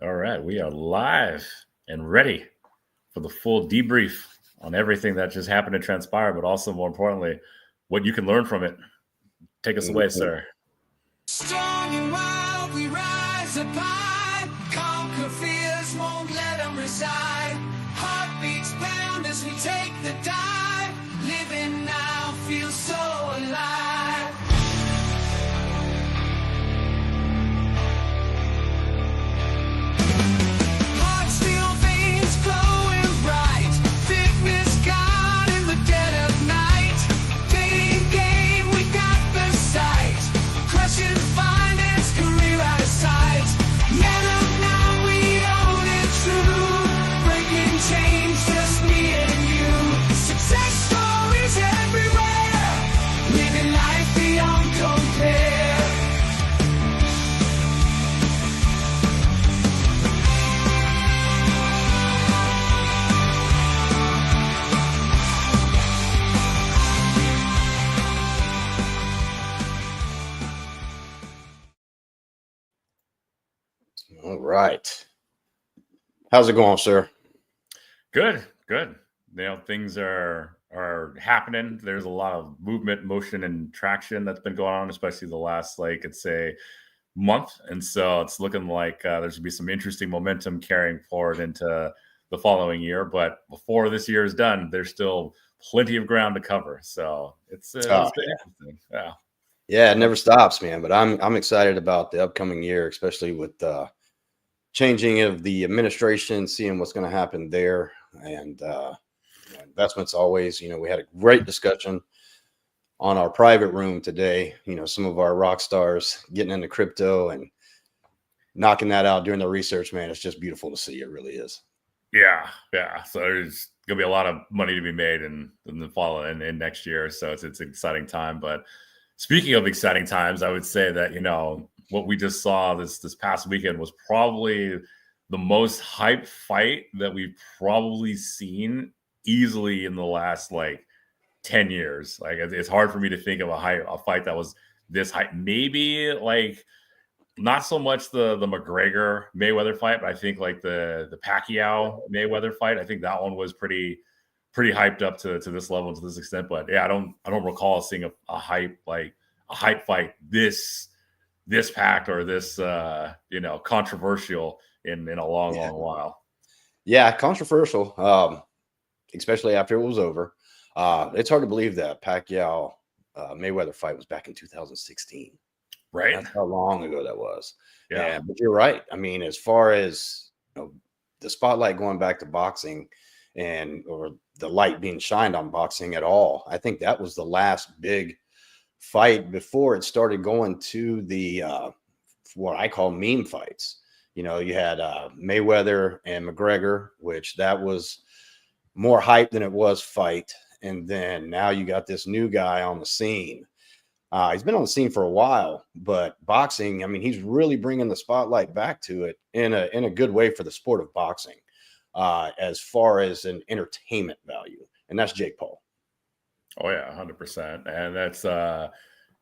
All right, we are live and ready for the full debrief on everything that just happened to transpire, but also more importantly, what you can learn from it. Take us away, Mhm. sir. Strong and wild, we rise up high. Conquer fears, won't let them reside. Heartbeats pound as we take the dive. Living now feels so alive. Heart steel veins glowing bright. Fitness gone in the dead of night. Dating game, we got the sight. Crushing finance, career out of sight. Man up now, we own it true. Breaking change, just me and you. Success stories everywhere. Living life beyond compare. All right. How's it going, sir? Good, good. Things are happening. There's a lot of movement, motion, and traction that's been going on, especially the last, like, I'd say, month. And so it's looking like there's going to be some interesting momentum carrying forward into the following year. But before this year is done, there's still plenty of ground to cover. So Oh, it's been interesting. Yeah. yeah, it never stops, man. But I'm excited about the upcoming year, especially with changing of the administration, seeing what's going to happen there, and investments. Always, we had a great discussion on our private room today. Some of our rock stars getting into crypto and knocking that out during the research. Man, it's just beautiful to see. It really is. Yeah, yeah. So there's gonna be a lot of money to be made in the fall and in next year. So it's an exciting time. But speaking of exciting times, I would say that what we just saw this past weekend was probably the most hype fight that we've probably seen easily in the last like 10 years. Like it's hard for me to think of a fight that was this hype. Maybe like not so much the McGregor Mayweather fight, but I think like the Pacquiao Mayweather fight. I think that one was pretty hyped up to this level to this extent. But yeah, I don't recall seeing a hype like a hype fight this packed or this controversial in a long while. Yeah, controversial, especially after it was over. It's hard to believe that Pacquiao Mayweather fight was back in 2016. Right? That's how long ago that was. Yeah. And but you're right. I mean, as far as the spotlight going back to boxing and or the light being shined on boxing at all, I think that was the last big fight before it started going to the what I call meme fights. You had Mayweather and McGregor, which that was more hype than it was fight. And then now you got this new guy on the scene. He's been on the scene for a while, but boxing, I mean, he's really bringing the spotlight back to it in a good way for the sport of boxing, as far as an entertainment value, and that's Jake Paul. Oh yeah, 100%. And that's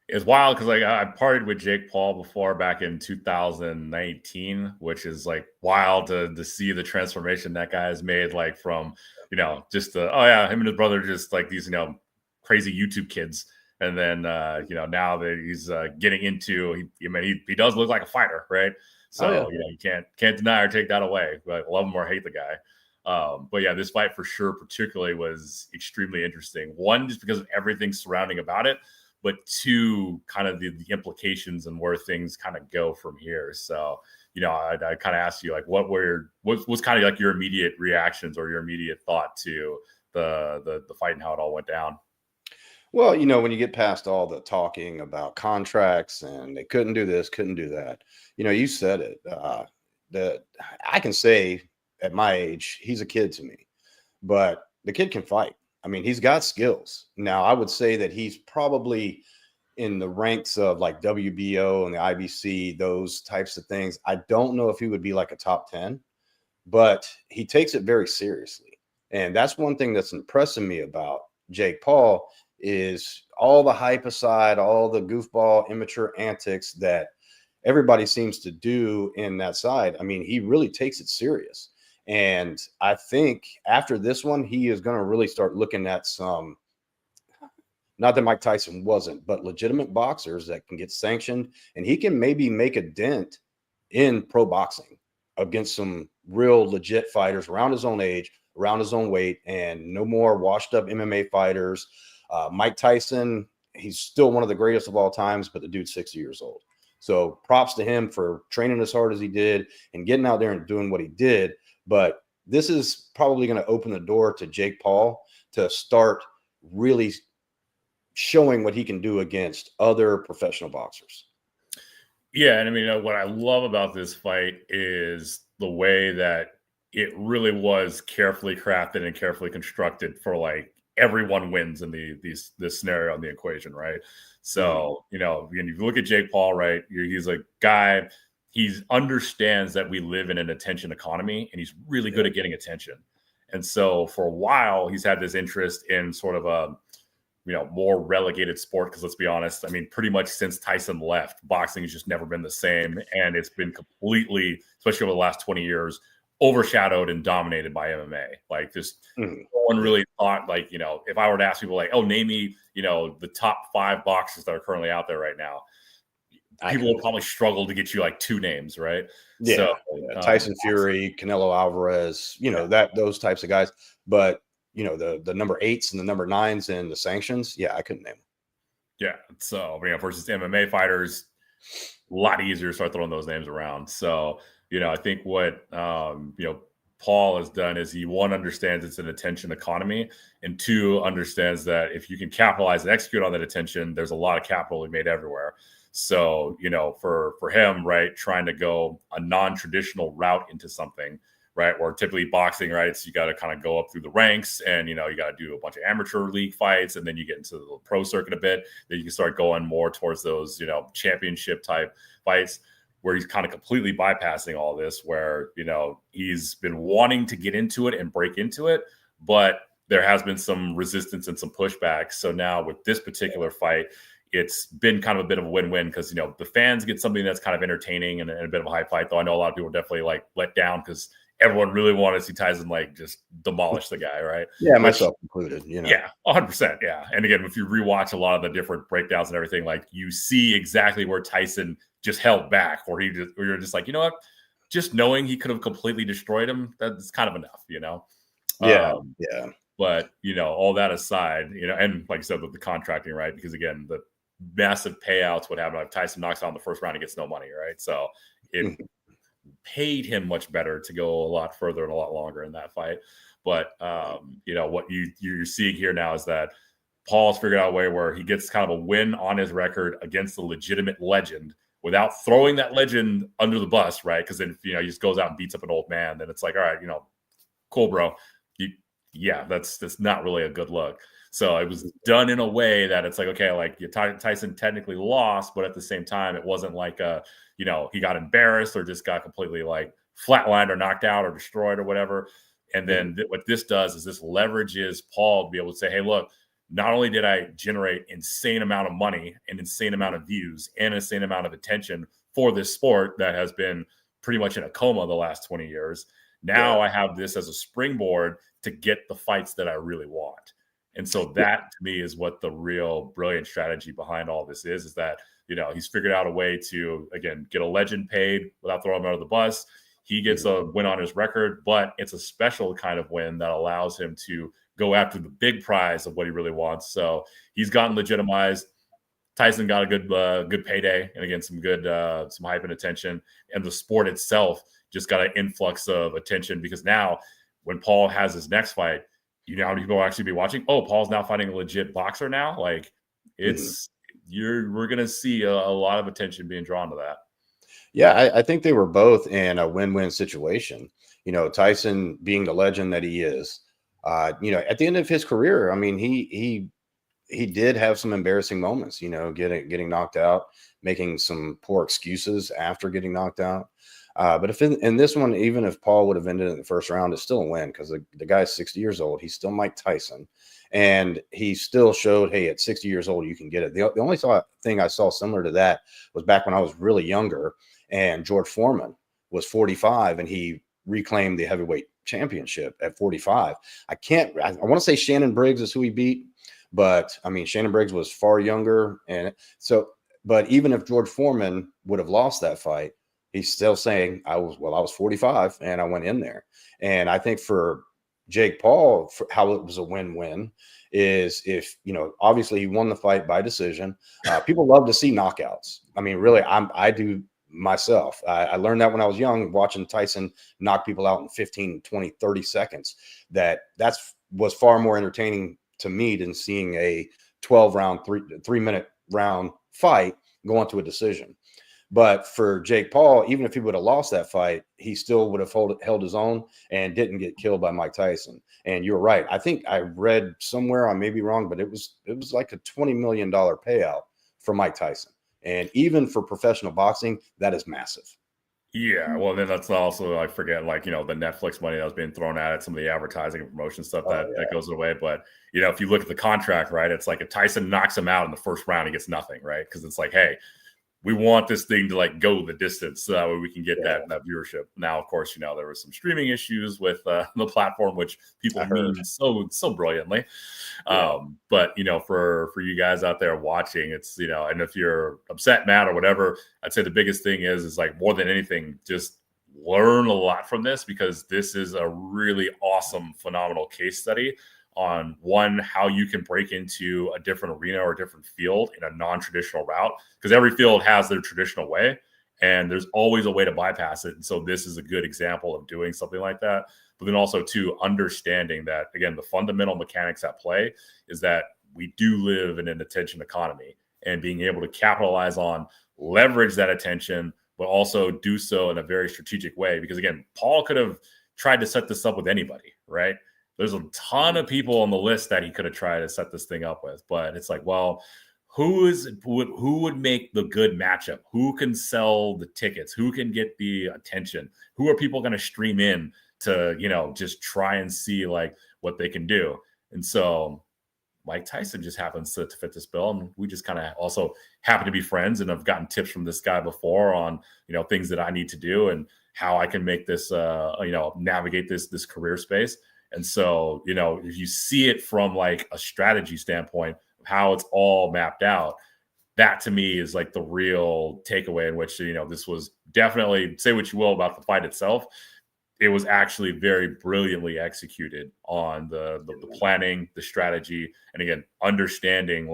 it's wild because like I partied with Jake Paul before back in 2019, which is like wild to see the transformation that guy has made, like from just the oh yeah, him and his brother just like these crazy YouTube kids, and then now that he's getting into he does look like a fighter, right? Oh yeah, So you can't deny or take that away. Like love him or hate the guy. But yeah, this fight for sure, particularly, was extremely interesting. One, just because of everything surrounding about it, but two, kind of the implications and where things kind of go from here. So, I kind of asked you like, what was kind of like your immediate reactions or your immediate thought to the fight and how it all went down? well, when you get past all the talking about contracts and they couldn't do this, couldn't do that, you said it. That I can say at my age, he's a kid to me, but the kid can fight. I mean, he's got skills. Now, I would say that he's probably in the ranks of like WBO and the IBC, those types of things. I don't know if he would be like a top 10, but he takes it very seriously. And that's one thing that's impressing me about Jake Paul is all the hype aside, all the goofball, immature antics that everybody seems to do in that side. I mean, he really takes it serious. And I think after this one, he is going to really start looking at some, not that Mike Tyson wasn't, but legitimate boxers that can get sanctioned, and he can maybe make a dent in pro boxing against some real legit fighters around his own age, around his own weight, and no more washed up MMA fighters. Mike Tyson, he's still one of the greatest of all times, but the dude's 60 years old. So props to him for training as hard as he did and getting out there and doing what he did. But this is probably going to open the door to Jake Paul to start really showing what he can do against other professional boxers. Yeah, and I mean, what I love about this fight is the way that it really was carefully crafted and carefully constructed for like everyone wins in this scenario on the equation, right? So, you know, when you look at Jake Paul, right, he's a guy, he understands that we live in an attention economy, and he's really good at getting attention. And so for a while, he's had this interest in sort of a, you know, more relegated sport, because let's be honest, I mean, pretty much since Tyson left, boxing has just never been the same, and it's been completely, especially over the last 20 years, overshadowed and dominated by MMA. Like, just no one really thought, like, you know, if I were to ask people like, oh, name me, you know, the top 5 boxers that are currently out there right now, people will probably struggle to get you like 2 names, right? Yeah, So, Tyson Fury, Canelo Alvarez, you know, those types of guys. But you know, the number 8s and the number 9s and the sanctions, yeah, I couldn't name them. Yeah, so you know, versus MMA fighters, a lot easier to start throwing those names around. So, you know, I think what you know, Paul has done is he, one, understands it's an attention economy, and 2, understands that if you can capitalize and execute on that attention, there's a lot of capital made everywhere. So, you know, for him, right, trying to go a non-traditional route into something, right, where typically boxing, right, so you got to kind of go up through the ranks, and, you know, you got to do a bunch of amateur league fights, and then you get into the pro circuit a bit, then you can start going more towards those, you know, championship type fights, where he's kind of completely bypassing all this, where, you know, he's been wanting to get into it and break into it, but there has been some resistance and some pushback. So now with this particular fight, it's been kind of a bit of a win-win, because, you know, the fans get something that's kind of entertaining and a bit of a high fight, though I know a lot of people are definitely like let down because everyone really wanted to see Tyson like just demolish the guy, right? Yeah, myself included, you know. Yeah, 100%. Yeah. And again, if you rewatch a lot of the different breakdowns and everything, like, you see exactly where Tyson just held back, or you're just like, you know what? Just knowing he could have completely destroyed him, that's kind of enough, you know? Yeah. But, you know, all that aside, you know, and like I said, with the contracting, right? Because again, the massive payouts would happen if Tyson knocks out in the first round, he gets no money, right? So it paid him much better to go a lot further and a lot longer in that fight. But you know, what you're seeing here now is that Paul's figured out a way where he gets kind of a win on his record against the legitimate legend without throwing that legend under the bus, right? Because then, you know, he just goes out and beats up an old man, then it's like, all right, you know, cool, bro. Yeah, that's not really a good look. So it was done in a way that it's like, okay, like, Tyson technically lost, but at the same time, it wasn't like you know, he got embarrassed or just got completely like flatlined or knocked out or destroyed or whatever. And then what this does is this leverages Paul to be able to say, hey, look, not only did I generate insane amount of money and insane amount of views and insane amount of attention for this sport that has been pretty much in a coma the last 20 years. Now I have this as a springboard to get the fights that I really want. And so that, to me, is what the real brilliant strategy behind all this is that, you know, he's figured out a way to, again, get a legend paid without throwing him under the bus. He gets a win on his record, but it's a special kind of win that allows him to go after the big prize of what he really wants. So he's gotten legitimized. Tyson got a good payday, and again, some hype and attention. And the sport itself just got an influx of attention, because now when Paul has his next fight, you know how many people will actually be watching? Oh, Paul's now fighting a legit boxer now. Like, it's we're gonna see a lot of attention being drawn to that. Yeah, I think they were both in a win-win situation. You know, Tyson being the legend that he is, you know, at the end of his career, I mean, he did have some embarrassing moments, you know, getting knocked out, making some poor excuses after getting knocked out. But if in this one, even if Paul would have ended in the first round, it's still a win, because the guy's 60 years old. He's still Mike Tyson. And he still showed, hey, at 60 years old, you can get it. The only thing I saw similar to that was back when I was really younger, and George Foreman was 45, and he reclaimed the heavyweight championship at 45. I want to say Shannon Briggs is who he beat, but I mean, Shannon Briggs was far younger. And so, but even if George Foreman would have lost that fight, he's still saying, I was 45 and I went in there. And I think for Jake Paul, for how it was a win-win is if, obviously he won the fight by decision. People love to see knockouts. I mean, really, I do myself. I learned that when I was young, watching Tyson knock people out in 15, 20, 30 seconds. Was far more entertaining to me than seeing a 12-round, 3-minute round fight go on to a decision. But for Jake Paul, even if he would have lost that fight, he still would have held his own and didn't get killed by Mike Tyson. And you're right. I think I read somewhere, I may be wrong, but it was like a $20 million payout for Mike Tyson. And even for professional boxing, that is massive. Yeah, well, then that's also, I forget, the Netflix money that was being thrown at it, some of the advertising and promotion stuff that goes away. But, if you look at the contract, right, it's like if Tyson knocks him out in the first round, he gets nothing, right? Because it's like, hey, we want this thing to go the distance so that way we can get that viewership. Now, of course, there was some streaming issues with the platform, which people mean so brilliantly. Yeah. But for you guys out there watching, it's and if you're upset, mad, or whatever, I'd say the biggest thing is more than anything, just learn a lot from this, because this is a really awesome, phenomenal case study on how you can break into a different arena or a different field in a non-traditional route, because every field has their traditional way and there's always a way to bypass it. And so this is a good example of doing something like that. But then also too, understanding that, again, the fundamental mechanics at play is that we do live in an attention economy, and being able to capitalize on, leverage that attention, but also do so in a very strategic way. Because again, Paul could have tried to set this up with anybody, right? There's a ton of people on the list that he could have tried to set this thing up with, but it's like, well, who would make the good matchup? Who can sell the tickets? Who can get the attention? Who are people going to stream in to, just try and see what they can do? And so Mike Tyson just happens to fit this bill, and we just kind of also happen to be friends, and I've gotten tips from this guy before on, things that I need to do and how I can make this, navigate this career space. And so, if you see it from a strategy standpoint of how it's all mapped out, that to me is the real takeaway, in which, this was definitely, say what you will about the fight itself, it was actually very brilliantly executed on the planning, the strategy, and again, understanding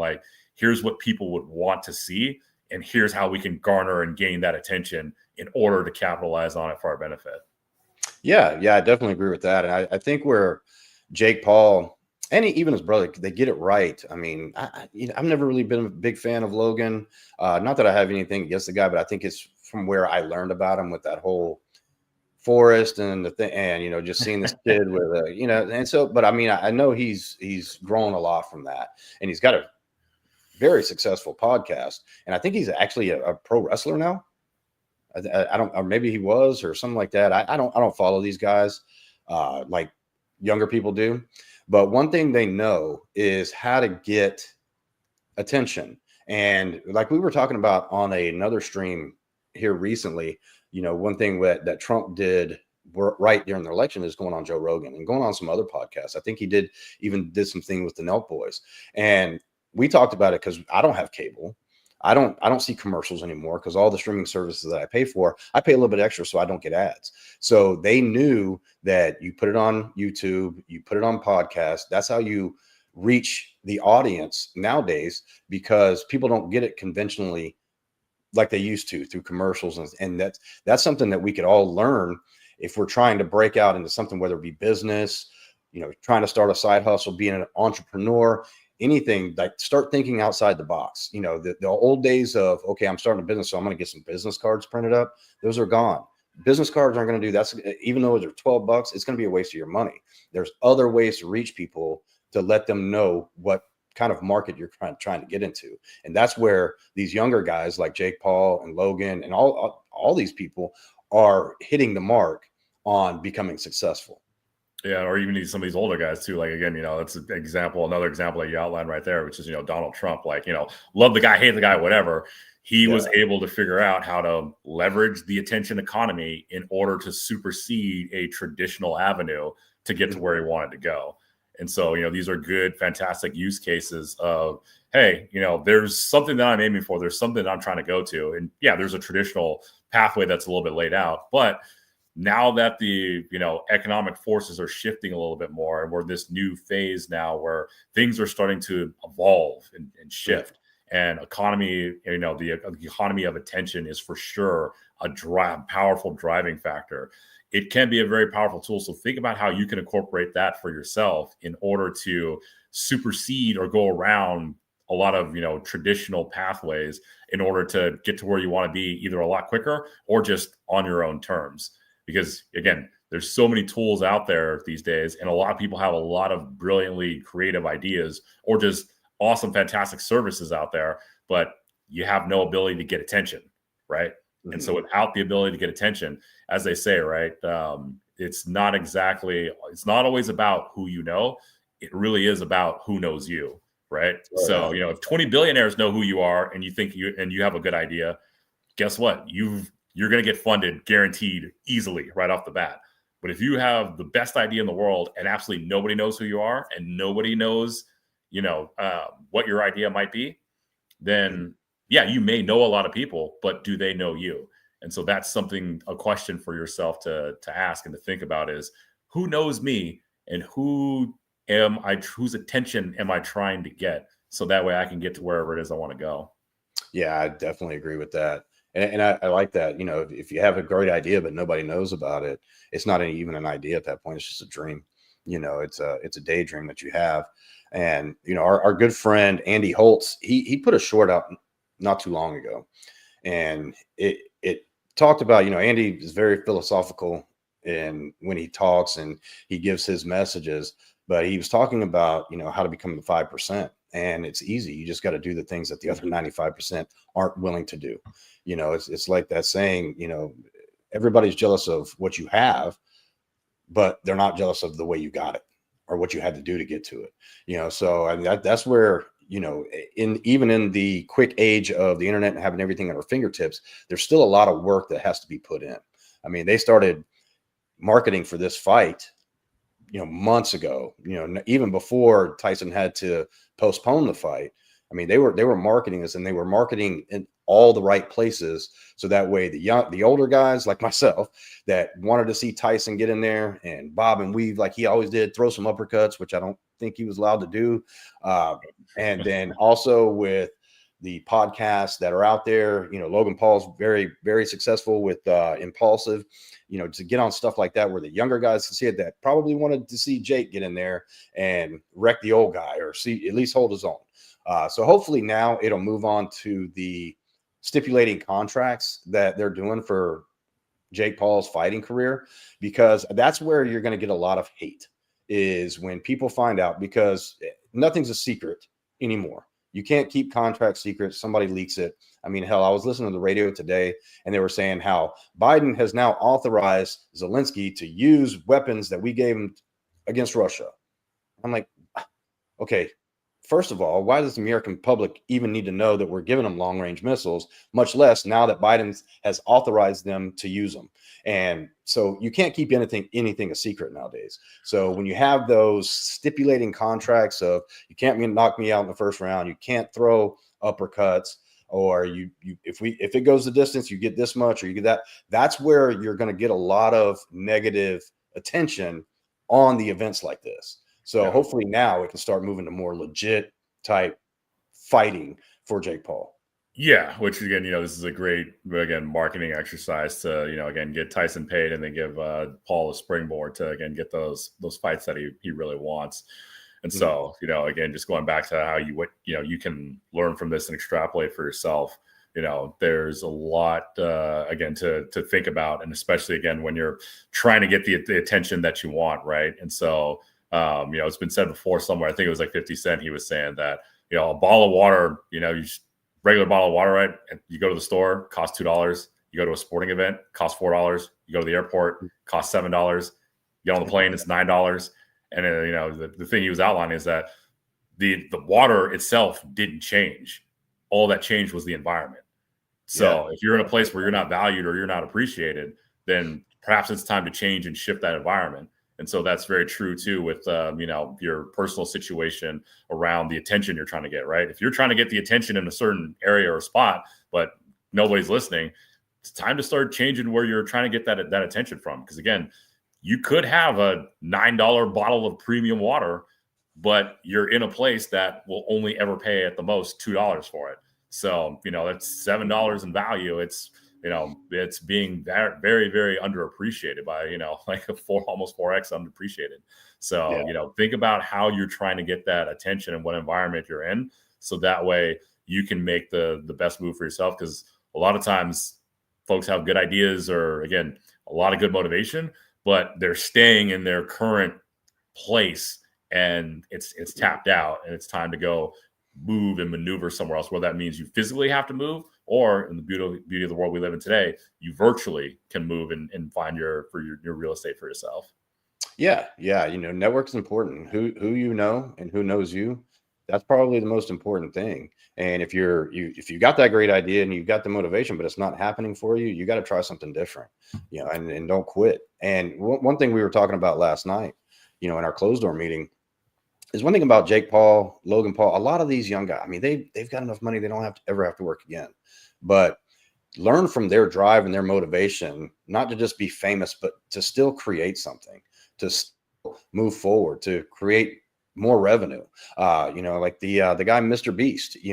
here's what people would want to see, and here's how we can garner and gain that attention in order to capitalize on it for our benefit. Yeah, I definitely agree with that. And I think where Jake Paul and even his brother, they get it right. I mean, I've never really been a big fan of Logan. Not that I have anything against the guy, but I think it's from where I learned about him with that whole Forest and the thing, and just seeing this kid with and so. But I mean, I know he's grown a lot from that, and he's got a very successful podcast, and I think he's actually a pro wrestler now. I don't, or maybe he was, or something like that. I don't follow these guys like younger people do. But one thing they know is how to get attention. And like we were talking about on another stream here recently, one thing that Trump did right during the election is going on Joe Rogan and going on some other podcasts. I think he did some thing with the Nelk Boys. And we talked about it because I don't have cable. I don't see commercials anymore, because all the streaming services that I pay for, I pay a little bit extra so I don't get ads. So they knew that you put it on YouTube, you put it on podcast. That's how you reach the audience nowadays, because people don't get it conventionally like they used to through commercials. And that's something that we could all learn if we're trying to break out into something, whether it be business, trying to start a side hustle, being an entrepreneur, anything. Start thinking outside the box. The old days of, okay, I'm starting a business, so I'm going to get some business cards printed up. Those are gone. Business cards aren't going to do that. Even though they're $12, it's going to be a waste of your money. There's other ways to reach people to let them know what kind of market you're trying to get into. And that's where these younger guys like Jake Paul and Logan and all these people are hitting the mark on becoming successful. Yeah, or even some of these older guys too. Like again, that's an example, another example that you outlined right there, which is Donald Trump. Like love the guy, hate the guy, whatever. He Yeah. was able to figure out how to leverage the attention economy in order to supersede a traditional avenue to get to where he wanted to go. And so these are good, fantastic use cases of, hey, there's something that I'm aiming for. There's something that I'm trying to go to, and yeah, there's a traditional pathway that's a little bit laid out, but now that the economic forces are shifting a little bit more, and we're in this new phase now where things are starting to evolve and shift, and economy, the economy of attention is for sure a powerful driving factor. It can be a very powerful tool. So think about how you can incorporate that for yourself in order to supersede or go around a lot of traditional pathways in order to get to where you want to be, either a lot quicker or just on your own terms. Because again, there's so many tools out there these days, and a lot of people have a lot of brilliantly creative ideas or just awesome, fantastic services out there, but you have no ability to get attention, right? Mm-hmm. And so without the ability to get attention, as they say, right, it's not always about who you know. It really is about who knows you, right? So, if 20 billionaires know who you are and you think you have a good idea, guess what? You're going to get funded guaranteed easily right off the bat. But if you have the best idea in the world and absolutely nobody knows who you are and nobody knows, what your idea might be, then yeah, you may know a lot of people, but do they know you? And so that's a question for yourself to ask and to think about is, who knows me and whose attention am I trying to get? So that way I can get to wherever it is I want to go. Yeah, I definitely agree with that. And I like that, if you have a great idea, but nobody knows about it, it's not even an idea at that point. It's just a dream. It's a daydream that you have. And, our good friend, Andy Holtz, he put a short out not too long ago, and it talked about, Andy is very philosophical and when he talks and he gives his messages, but he was talking about, how to become the 5%. And it's easy. You just got to do the things that the other 95% aren't willing to do. It's like that saying, everybody's jealous of what you have, but they're not jealous of the way you got it or what you had to do to get to it. So I mean, that's where, even in the quick age of the internet and having everything at our fingertips, there's still a lot of work that has to be put in. I mean, they started marketing for this fight months ago, even before Tyson had to postpone the fight. I mean, they were marketing this, and they were marketing in all the right places. So that way the older guys like myself that wanted to see Tyson get in there and bob and weave like he always did, throw some uppercuts, which I don't think he was allowed to do. And then also with the podcasts that are out there, Logan Paul's very, very successful with Impulsive, to get on stuff like that where the younger guys can see it that probably wanted to see Jake get in there and wreck the old guy or at least hold his own. So hopefully now it'll move on to the stipulating contracts that they're doing for Jake Paul's fighting career, because that's where you're going to get a lot of hate is when people find out, because nothing's a secret anymore. You can't keep contract secrets. Somebody leaks it. I mean, hell, I was listening to the radio today and they were saying how Biden has now authorized Zelensky to use weapons that we gave him against Russia. I'm like, okay, first of all, why does the American public even need to know that we're giving them long-range missiles, much less now that Biden has authorized them to use them? And so you can't keep anything a secret nowadays. So when you have those stipulating contracts of you can't knock me out in the first round, you can't throw uppercuts, or if it goes the distance, you get this much, or you get that. That's where you're going to get a lot of negative attention on the events like this. So hopefully now it can start moving to more legit type fighting for Jake Paul. Yeah, which again, this is a great, again, marketing exercise to, again, get Tyson paid and then give Paul a springboard to, again, get those fights that he really wants. And so, again, just going back to how you can learn from this and extrapolate for yourself. There's a lot, again, to think about. And especially, again, when you're trying to get the attention that you want, right? And so, it's been said before somewhere, I think it was like 50 Cent, he was saying that, a bottle of water, regular bottle of water, right? And you go to the store, costs $2. You go to a sporting event, costs $4. You go to the airport, costs $7. Get on the plane, it's $9. And the thing he was outlining is that the water itself didn't change. All that changed was the environment. So if you're in a place where you're not valued or you're not appreciated, then perhaps it's time to change and shift that environment. And so that's very true too with your personal situation around the attention you're trying to get, right? If you're trying to get the attention in a certain area or spot, but nobody's listening, it's time to start changing where you're trying to get that attention from. Because again, you could have a $9 bottle of premium water, but you're in a place that will only ever pay at the most $2 for it. So, that's $7 in value. It's being very, very, very underappreciated by, like almost 4x underappreciated. So, think about how you're trying to get that attention and what environment you're in. So that way you can make the best move for yourself. Because a lot of times folks have good ideas or, again, a lot of good motivation, but they're staying in their current place and it's tapped out, and it's time to go move and maneuver somewhere else, where that means you physically have to move, or in the beauty of the world we live in today, you virtually can move and find your real estate for yourself. Yeah. Network is important. Who you know and who knows you, that's probably the most important thing. And if you got that great idea and you've got the motivation, but it's not happening for you, you got to try something different, and don't quit. And one thing we were talking about last night, in our closed door meeting, is one thing about Jake Paul, Logan Paul. A lot of these young guys, I mean, they've got enough money, they don't ever have to work again. But learn from their drive and their motivation, not to just be famous, but to still create something, to still move forward, to create more revenue. Like the guy, Mr. Beast, his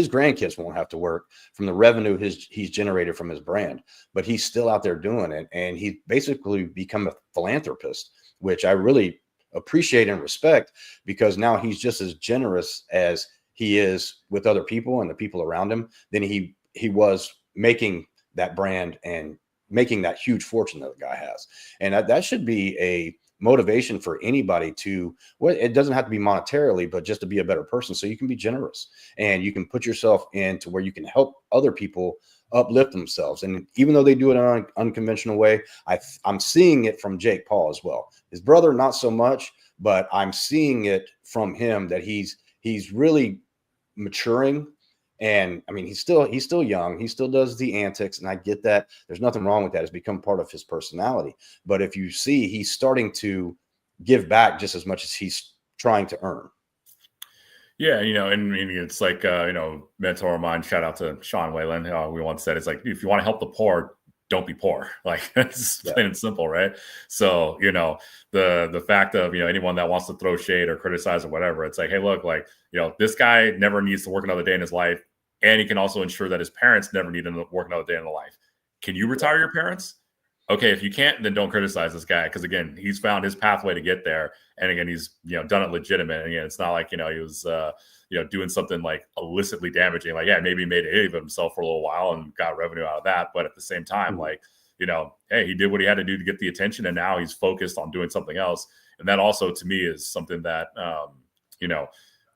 grandkids won't have to work from the revenue he's generated from his brand, but he's still out there doing it. And he basically become a philanthropist, which I really appreciate and respect, because now he's just as generous as he is with other people and the people around him than he was making that brand and making that huge fortune that the guy has. And that should be a motivation for anybody to, well, it doesn't have to be monetarily, but just to be a better person. So you can be generous and you can put yourself into where you can help other people uplift themselves. And even though they do it in an unconventional way, I'm seeing it from Jake Paul as well. His brother, not so much, but I'm seeing it from him that he's really maturing. And I mean, he's still young. He still does the antics, and I get that. There's nothing wrong with that. It's become part of his personality. But if you see, he's starting to give back just as much as he's trying to earn. Yeah, and it's like mentor of mine, shout out to Sean Whalen. We once said, it's like, if you want to help the poor, don't be poor. Like, it's plain and simple, right? So, the fact of, anyone that wants to throw shade or criticize or whatever, it's like, hey, look, like, this guy never needs to work another day in his life. And he can also ensure that his parents never need to work another day in their life. Can you retire your parents? Okay, if you can't, then don't criticize this guy. Because again, he's found his pathway to get there. And again, he's, done it legitimate. And again, it's not like, he was, doing something like illicitly damaging. Like, yeah, maybe he made a hit of himself for a little while and got revenue out of that. But at the same time, like, hey, he did what he had to do to get the attention. And now he's focused on doing something else. And that also, to me, is something that,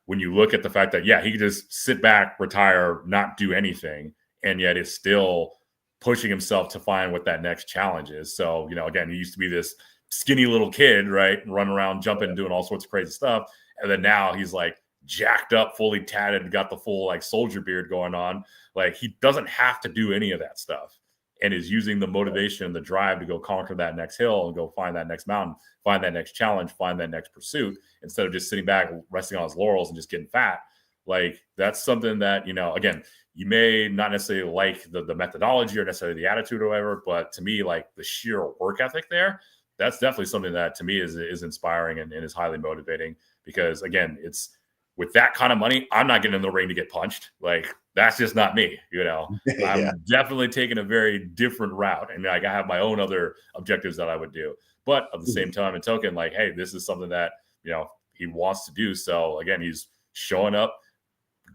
when you look at the fact that, yeah, he could just sit back, retire, not do anything, and yet is still pushing himself to find what that next challenge is. So, again, he used to be this skinny little kid, right? Running around, jumping, doing all sorts of crazy stuff. And then now he's like jacked up, fully tatted, got the full like soldier beard going on. Like, he doesn't have to do any of that stuff, and is using the motivation and the drive to go conquer that next hill and go find that next mountain, find that next challenge, find that next pursuit, instead of just sitting back, resting on his laurels and just getting fat. Like, that's something that, again, you may not necessarily like the methodology or necessarily the attitude or whatever, but to me, like, the sheer work ethic there, that's definitely something that to me is inspiring and is highly motivating. Because again, it's with that kind of money, I'm not getting in the ring to get punched. Like, that's just not me, Yeah. I'm definitely taking a very different route. And like, I have my own other objectives that I would do. But at the same time and token, like, hey, this is something that, he wants to do. So again, he's showing up,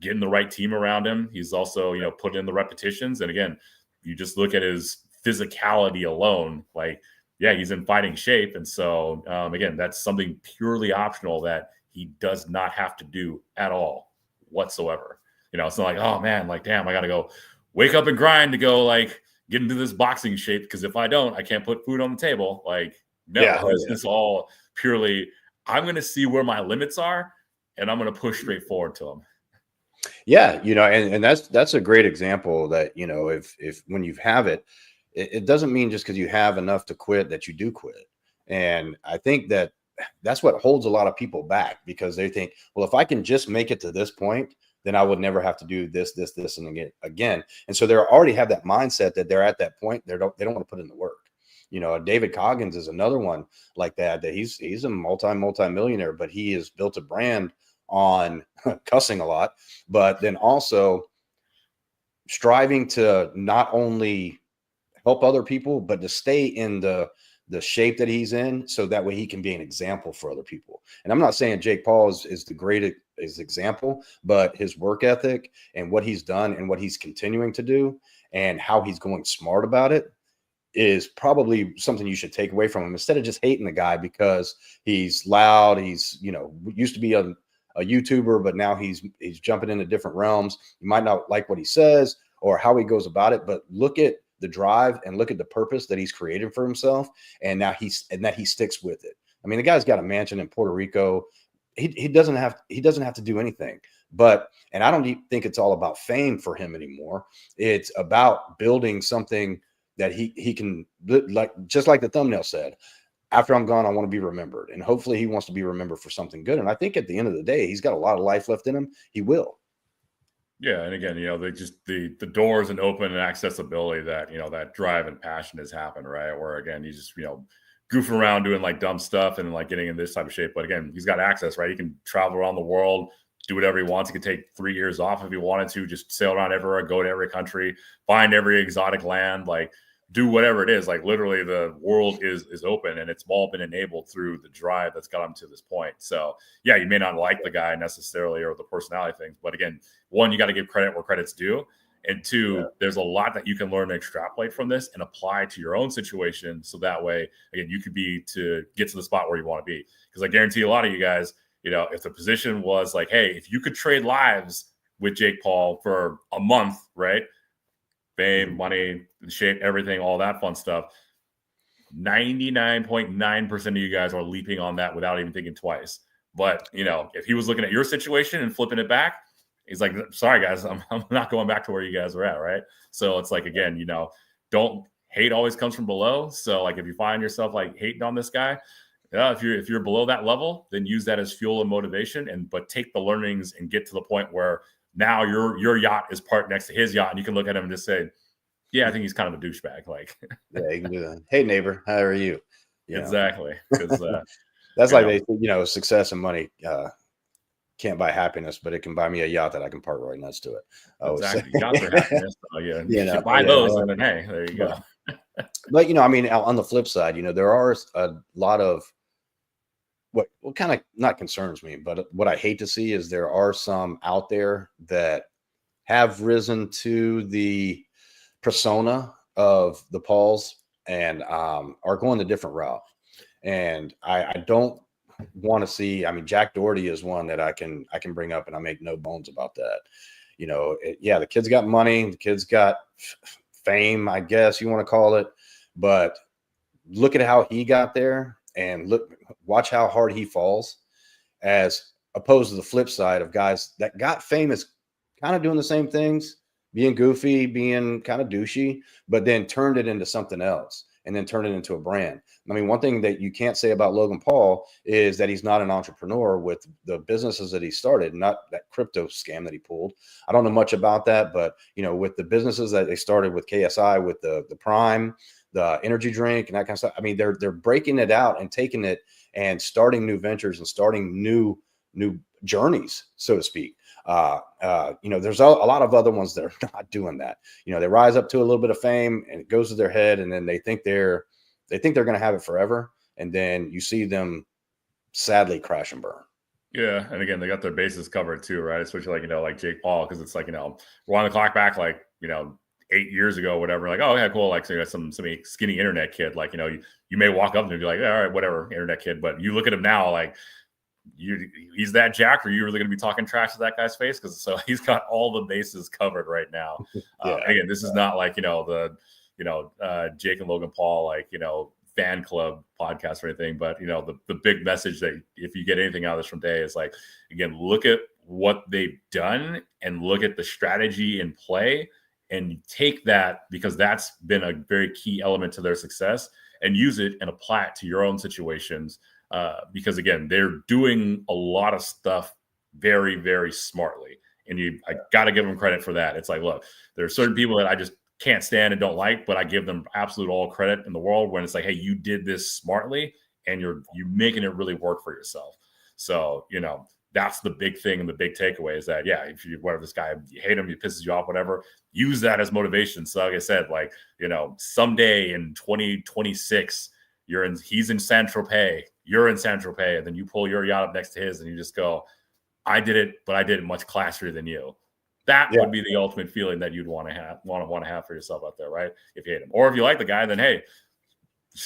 getting the right team around him. He's also, putting in the repetitions. And again, you just look at his physicality alone, like, yeah, he's in fighting shape. And so, again, that's something purely optional that he does not have to do at all whatsoever. It's not like, oh man, like, damn, I got to go wake up and grind to go like get into this boxing shape because if I don't, I can't put food on the table. Like, no, Yeah. it's all purely, I'm going to see where my limits are and I'm going to push straight forward to them. Yeah, and that's a great example that, if when you have it doesn't mean just because you have enough to quit that you do quit. And I think that's what holds a lot of people back, because they think, well, if I can just make it to this point, then I would never have to do this, and again. And so they already have that mindset that they're at that point. They don't want to put in the work. David Coggins is another one like that he's a multi-millionaire, but he has built a brand on cussing a lot, but then also striving to not only help other people, but to stay in the shape that he's in, so that way he can be an example for other people. And I'm not saying Jake Paul is the greatest example, but his work ethic and what he's done and what he's continuing to do and how he's going smart about it is probably something you should take away from him, instead of just hating the guy because he's loud. He's, used to be a YouTuber, but now he's jumping into different realms. You might not like what he says or how he goes about it, but look at the drive and look at the purpose that he's created for himself, and that he sticks with it. I mean, the guy's got a mansion in Puerto Rico. He doesn't have to do anything. And I don't think it's all about fame for him anymore. It's about building something that he can, like, just like the thumbnail said, after I'm gone, I want to be remembered. And hopefully he wants to be remembered for something good. And I think at the end of the day, he's got a lot of life left in him. He will. Yeah. And again, they just the doors and open and accessibility that, that drive and passion has happened, right? Where again, you just, goofing around doing like dumb stuff and like getting in this type of shape. But again, he's got access, right? He can travel around the world, do whatever he wants. He could take 3 years off if he wanted to, just sail around everywhere, go to every country, find every exotic land, like do whatever it is. Like literally the world is open, and it's all been enabled through the drive that's got him to this point. So yeah, you may not like the guy necessarily or the personality things, but again, one, you got to give credit where credit's due. And two, there's a lot that you can learn to extrapolate from this and apply to your own situation. So that way, again, you could get to the spot where you want to be. Because I guarantee a lot of you guys, if the position was like, hey, if you could trade lives with Jake Paul for a month, right? Fame, money, shape, everything, all that fun stuff. 99.9% of you guys are leaping on that without even thinking twice. But, if he was looking at your situation and flipping it back, he's like, sorry, guys, I'm not going back to where you guys are at, right? So it's like, again, don't hate always comes from below. So like if you find yourself like hating on this guy, if you're below that level, then use that as fuel and motivation, but take the learnings and get to the point where now your yacht is parked next to his yacht, and you can look at him and just say, yeah, I think he's kind of a douchebag. Like, yeah, you can do that. Hey neighbor, how are you? Exactly. Because that's like they, success and money can't buy happiness, but it can buy me a yacht that I can park right next to it. Exactly. Yachts are happiness. So, yeah, you buy those, and then hey, there you go. But I mean, on the flip side, there are a lot of what kind of not concerns me, but what I hate to see is there are some out there that have risen to the persona of the Pauls and are going a different route. And I don't want to see. I mean, Jack Doherty is one that I can bring up, and I make no bones about that. The kid's got money, the kid's got fame, I guess you want to call it, but look at how he got there, and watch how hard he falls, as opposed to the flip side of guys that got famous kind of doing the same things, being goofy, being kind of douchey, but then turned it into something else, and then turned it into a brand. I mean, one thing that you can't say about Logan Paul is that he's not an entrepreneur with the businesses that he started, not that crypto scam that he pulled. I don't know much about that, but with the businesses that they started with KSI, with the Prime, the energy drink and that kind of stuff. I mean, they're breaking it out and taking it and starting new ventures and starting new journeys, so to speak. There's a lot of other ones that are not doing that. They rise up to a little bit of fame and it goes to their head, and then they think they're going to have it forever, and then you see them sadly crash and burn. Yeah, and again, they got their bases covered too, right? Especially like Jake Paul, because it's like we're on the clock back 8 years ago, whatever. Like, oh yeah, cool. Like, so you got some skinny internet kid. Like, you may walk up to him and be like, all right, whatever, internet kid. But you look at him now, like, he's that jack, or you really going to be talking trash to that guy's face? Because so he's got all the bases covered right now. Again, this is not like the Jake and Logan Paul, like, fan club podcast or anything. But, the big message that if you get anything out of this from today is like, again, look at what they've done and look at the strategy in play and take that, because that's been a very key element to their success, and use it and apply it to your own situations. Because again, they're doing a lot of stuff very, very smartly. And I got to give them credit for that. It's like, look, there are certain people that I just can't stand and don't like, but I give them absolute all credit in the world when it's like, hey, you did this smartly and you're making it really work for yourself. So, that's the big thing and the big takeaway is that, yeah, if whatever this guy, you hate him, he pisses you off, whatever, use that as motivation. So like I said, like, someday in 2026, he's in Saint-Tropez, you're in Saint-Tropez, and then you pull your yacht up next to his and you just go, I did it, but I did it much classier than you. That would be the ultimate feeling that you'd want to have for yourself out there, right? If you hate him, or if you like the guy, then hey,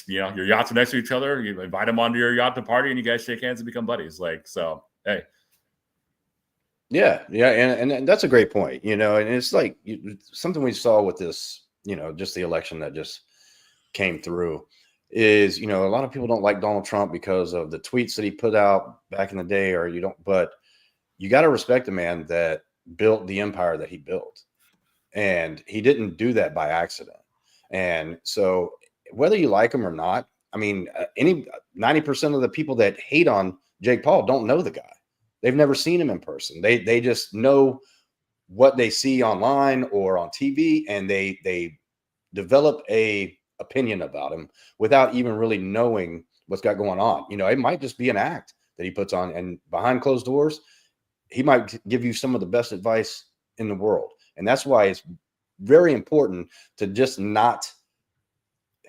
your yachts are next to each other. You invite him onto your yacht to party, and you guys shake hands and become buddies. Like, so, hey, yeah, and that's a great point. And it's like something we saw with this, just the election that just came through. Is a lot of people don't like Donald Trump because of the tweets that he put out back in the day, or but you got to respect the man that built the empire that he built, and he didn't do that by accident. And so whether you like him or not, I mean, 90% of the people that hate on Jake Paul don't know the guy. They've never seen him in person. They just know what they see online or on TV, and they develop a opinion about him without even really knowing what's got going on. It might just be an act that he puts on, and behind closed doors, he might give you some of the best advice in the world. And that's why it's very important to just not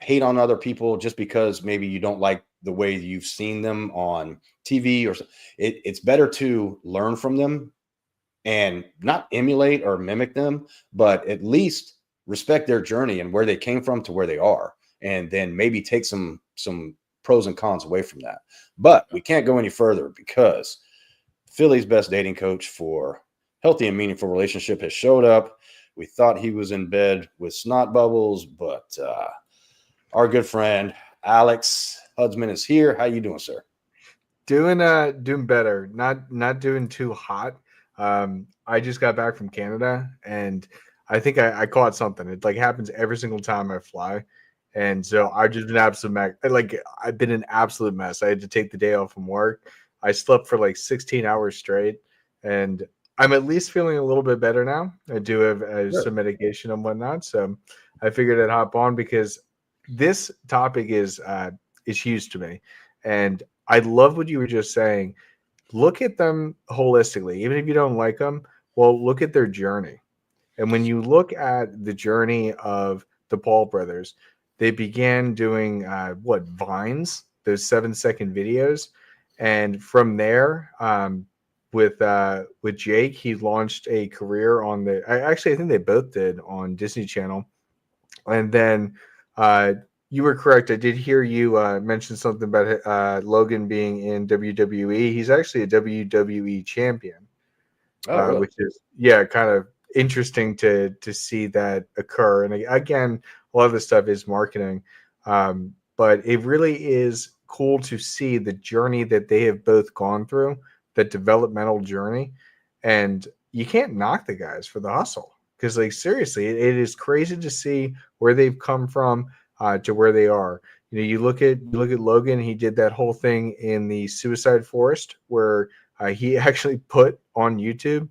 hate on other people just because maybe you don't like the way you've seen them on TV or it's better to learn from them and not emulate or mimic them, but at least respect their journey and where they came from to where they are, and then maybe take some pros and cons away from that. But we can't go any further because Philly's best dating coach for healthy and meaningful relationship has showed up. We thought he was in bed with snot bubbles, but our good friend Alex Hudsman is here. How you doing, sir? Doing better. Not doing too hot. I just got back from Canada, and I think I caught something. It like happens every single time I fly. And so I've just been I've been an absolute mess. I had to take the day off from work. I slept for like 16 hours straight, and I'm at least feeling a little bit better now. I do have some medication and whatnot. So I figured I'd hop on because this topic is huge to me. And I love what you were just saying. Look at them holistically. Even if you don't like them, well, look at their journey. And when you look at the journey of the Paul brothers, they began doing Vines, those 7-second videos. And from there, with Jake, he launched a career on I think they both did on Disney Channel. And then you were correct. I did hear you mention something about Logan being in WWE. He's actually a WWE champion, really? which is kind of interesting to see that occur. And again, a lot of this stuff is marketing, but it really is cool to see the journey that they have both gone through, that developmental journey. And you can't knock the guys for the hustle, because like seriously, it is crazy to see where they've come from to where they are. You look at Logan. He did that whole thing in the Suicide Forest where he actually put on YouTube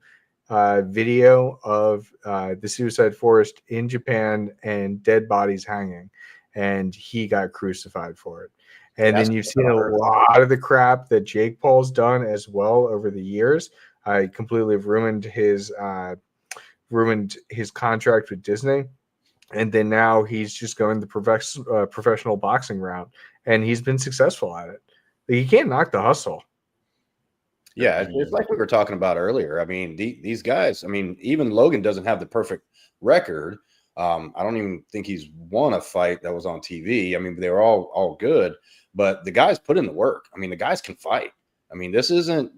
video of the Suicide Forest in Japan and dead bodies hanging, and he got crucified for it. And then you've seen a lot of the crap that Jake Paul's done as well over the years. Completely ruined his contract with Disney. And then now he's just going the professional boxing route, and he's been successful at it. You can't knock the hustle. Yeah, it's like we were talking about earlier. I mean, these guys, I mean, even Logan doesn't have the perfect record. I don't even think he's won a fight that was on TV. I mean, they were all good, but the guys put in the work. I mean, the guys can fight. I mean, this isn't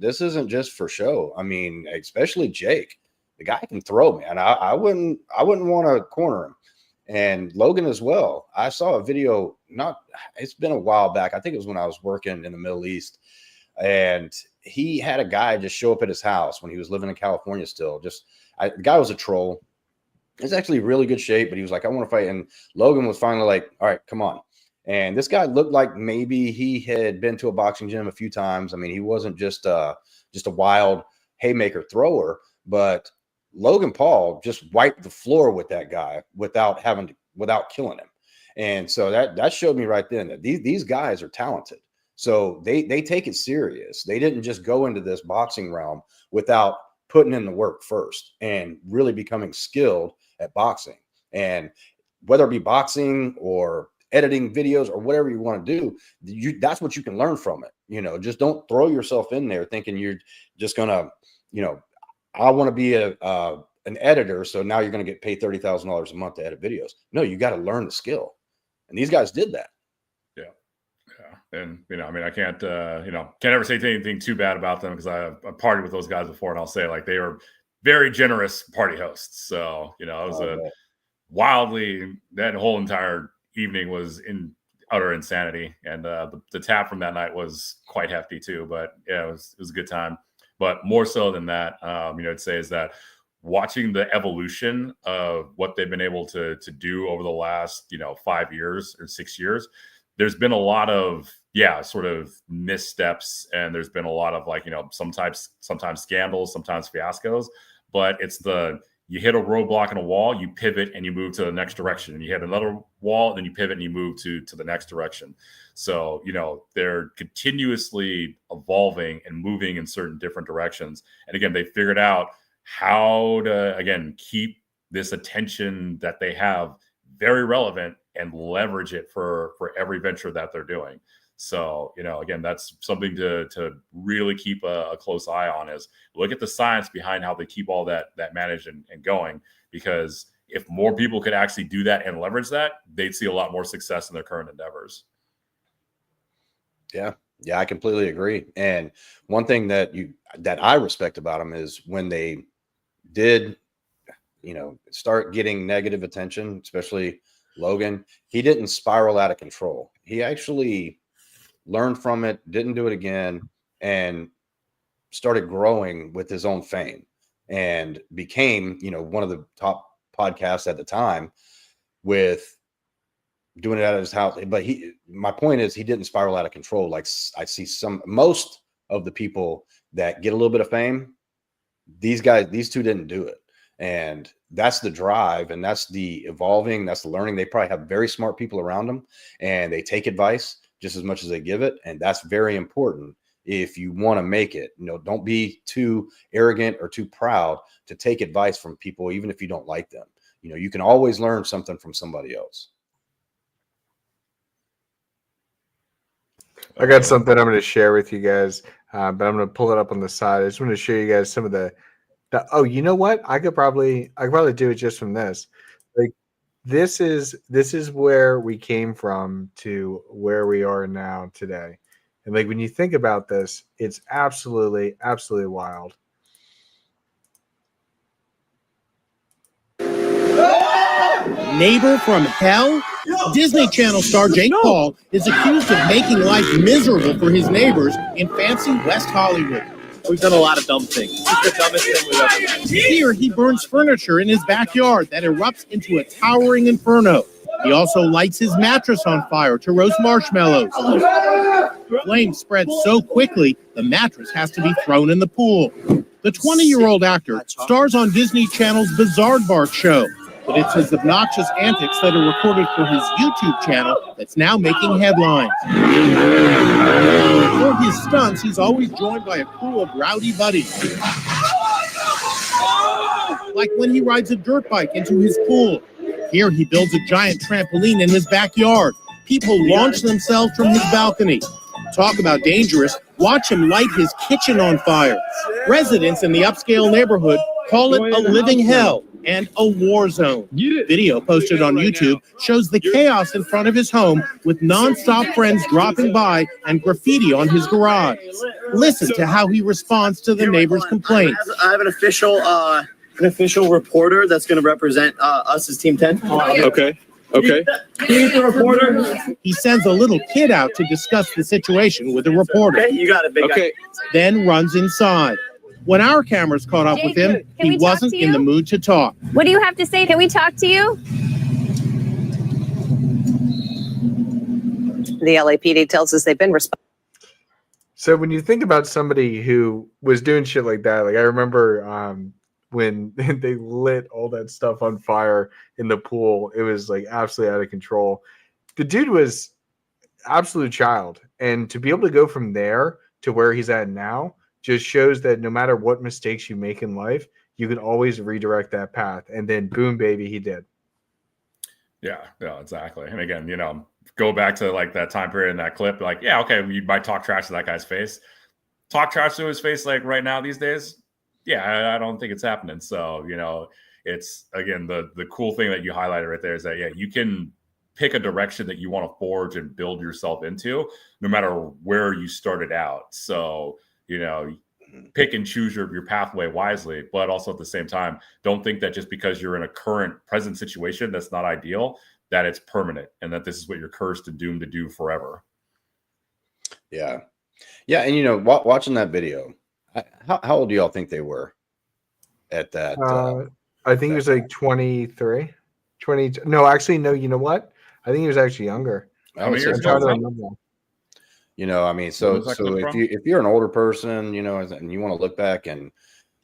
just for show. I mean, especially Jake. The guy can throw, man. I wouldn't want to corner him. and Logan as well. I saw a video, it's been a while back. I think it was when I was working in the Middle East, and he had a guy just show up at his house when he was living in California still. The guy was a troll. He's actually really good shape, but he was like, I want to fight. And Logan was finally like, all right, come on. And this guy looked like maybe he had been to a boxing gym a few times. I mean, he wasn't just a wild haymaker thrower, but Logan Paul just wiped the floor with that guy without killing him. And so that showed me right then that these guys are talented. So they take it serious. They didn't just go into this boxing realm without putting in the work first and really becoming skilled at boxing. And whether it be boxing or editing videos or whatever you want to do, that's what you can learn from it. Just don't throw yourself in there thinking you're just gonna, I want to be an editor, so now you're going to get paid $30,000 a month to edit videos. No, you got to learn the skill, and these guys did that. Yeah, and I mean, I can't ever say anything too bad about them because I partied with those guys before, and I'll say like they are very generous party hosts. So it was that whole entire evening was in utter insanity, and the tap from that night was quite hefty too. But yeah, it was a good time. But more so than that, I'd say is that watching the evolution of what they've been able to do over the last 5 years or 6 years, there's been a lot of sort of missteps, and there's been a lot of sometimes scandals, sometimes fiascos. But it's you hit a roadblock in a wall, you pivot and you move to the next direction. And you hit another wall, and then you pivot and you move to the next direction. So, they're continuously evolving and moving in certain different directions. And again, they figured out how to, again, keep this attention that they have very relevant and leverage it for every venture that they're doing. So, again, that's something to really keep a close eye on, is look at the science behind how they keep all that managed and going, because if more people could actually do that and leverage that, they'd see a lot more success in their current endeavors. Yeah, I completely agree. And one thing that I respect about them is when they did, start getting negative attention, especially Logan, he didn't spiral out of control. He actually learned from it, didn't do it again, and started growing with his own fame and became, one of the top podcasts at the time with doing it out of his house. But my point is, he didn't spiral out of control. Like I see most of the people that get a little bit of fame, these two didn't do it. And that's the drive, and that's the evolving, that's the learning. They probably have very smart people around them, and they take advice just as much as they give it. And that's very important if you want to make it. Don't be too arrogant or too proud to take advice from people, even if you don't like them. You can always learn something from somebody else. I got something I'm going to share with you guys, but I'm going to pull it up on the side. I just want to show you guys some of the oh, you know what? I could probably do it just from this. Like this is where we came from to where we are now today. And like when you think about this, it's absolutely wild. Neighbor from hell? Disney Channel star Jake Paul is accused of making life miserable for his neighbors in fancy West Hollywood. We've done a lot of dumb things. It's the dumbest thing we've ever done. Here, he burns furniture in his backyard that erupts into a towering inferno. He also lights his mattress on fire to roast marshmallows. Flames spread so quickly, the mattress has to be thrown in the pool. The 20-year-old actor stars on Disney Channel's Bizarre show, but it's his obnoxious antics that are recorded for his YouTube channel that's now making headlines. For his stunts, he's always joined by a crew of rowdy buddies. Like when he rides a dirt bike into his pool. Here he builds a giant trampoline in his backyard. People launch themselves from his balcony. Talk about dangerous. Watch him light his kitchen on fire. Residents in the upscale neighborhood call it a living hell and a war zone. Video posted on YouTube shows the chaos in front of his home with nonstop friends dropping by and graffiti on his garage. Listen to how he responds to the neighbors' complaints. I have an official an official reporter that's going to represent us as Team 10. Okay. Okay. He's the reporter. He sends a little kid out to discuss the situation with a reporter, Okay, you got it, big Okay. then runs inside. When our cameras caught up with him, Can we he talk wasn't to in the you? mood to talk. What do you have to say? Can we talk to you? The LAPD tells us they've been responsible. So when you think about somebody who was doing shit like that, like I remember when they lit all that stuff on fire in the pool, it was like absolutely out of control. The dude was absolute child, and to be able to go from there to where he's at now just shows that no matter what mistakes you make in life, you can always redirect that path. And then boom, baby, he did. Yeah, no, exactly. And again, you know, go back to like that time period in that clip, like, yeah, okay, you might talk trash to that guy's face. Talk trash to his face like right now these days. Yeah, I don't think it's happening. So, you know, it's again the cool thing that you highlighted right there is that yeah, you can pick a direction that you want to forge and build yourself into, no matter where you started out. So, you know, pick and choose your pathway wisely, but also at the same time, don't think that just because you're in a current present situation that's not ideal, that it's permanent and that this is what you're cursed and doomed to do forever. Yeah. Yeah. And, you know, watching that video, how old do y'all think they were at that? I think he was like 23, 20. No, actually, no. You know what? I think he was actually younger. I would say years I'm trying to ago? remember. You know, I mean, so Where was that clip from? if you're an older person, you know, and you want to look back and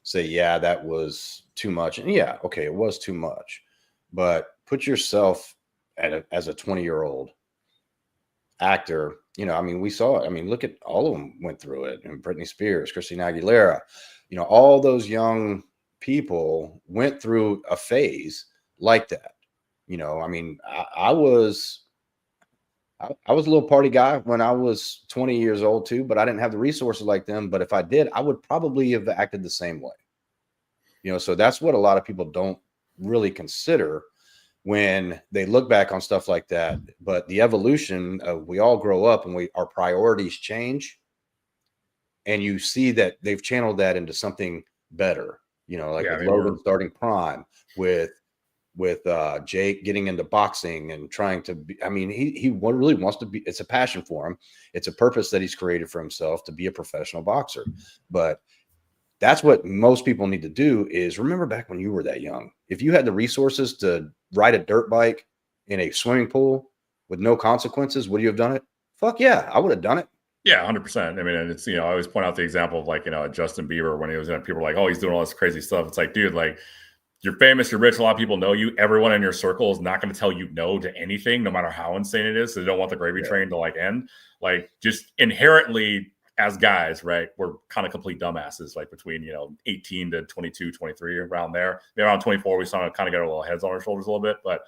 say, yeah, that was too much, and yeah, okay, it was too much, but put yourself as a 20-year-old actor. You know, I mean, we saw it. I mean, look at all of them went through it, and Britney Spears, Christina Aguilera, you know, all those young people went through a phase like that. You know, I mean, I was a little party guy when I was 20 years old too, but I didn't have the resources like them. But if I did, I would probably have acted the same way. You know, so that's what a lot of people don't really consider when they look back on stuff like that. But the evolution of we all grow up and our priorities change. And you see that they've channeled that into something better, you know, like Yeah, with I mean, Logan starting Prime, with Jake getting into boxing and trying to be, I mean, he really wants to be, it's a passion for him. It's a purpose that he's created for himself to be a professional boxer. But that's what most people need to do is remember back when you were that young. If you had the resources to ride a dirt bike in a swimming pool with no consequences, would you have done it? Fuck yeah, I would have done it. Yeah, 100%. I mean, and it's, you know, I always point out the example of like, you know, Justin Bieber when he was in, people were like, oh, he's doing all this crazy stuff. It's like, dude, like, you're famous, you're rich, a lot of people know you. Everyone in your circle is not going to tell you no to anything, no matter how insane it is. So they don't want the gravy train to like end. Like just inherently as guys, right? We're kind of complete dumbasses, like between, you know, 18 to 22, 23, around there. Maybe around 24, we started to kind of get our little heads on our shoulders a little bit, but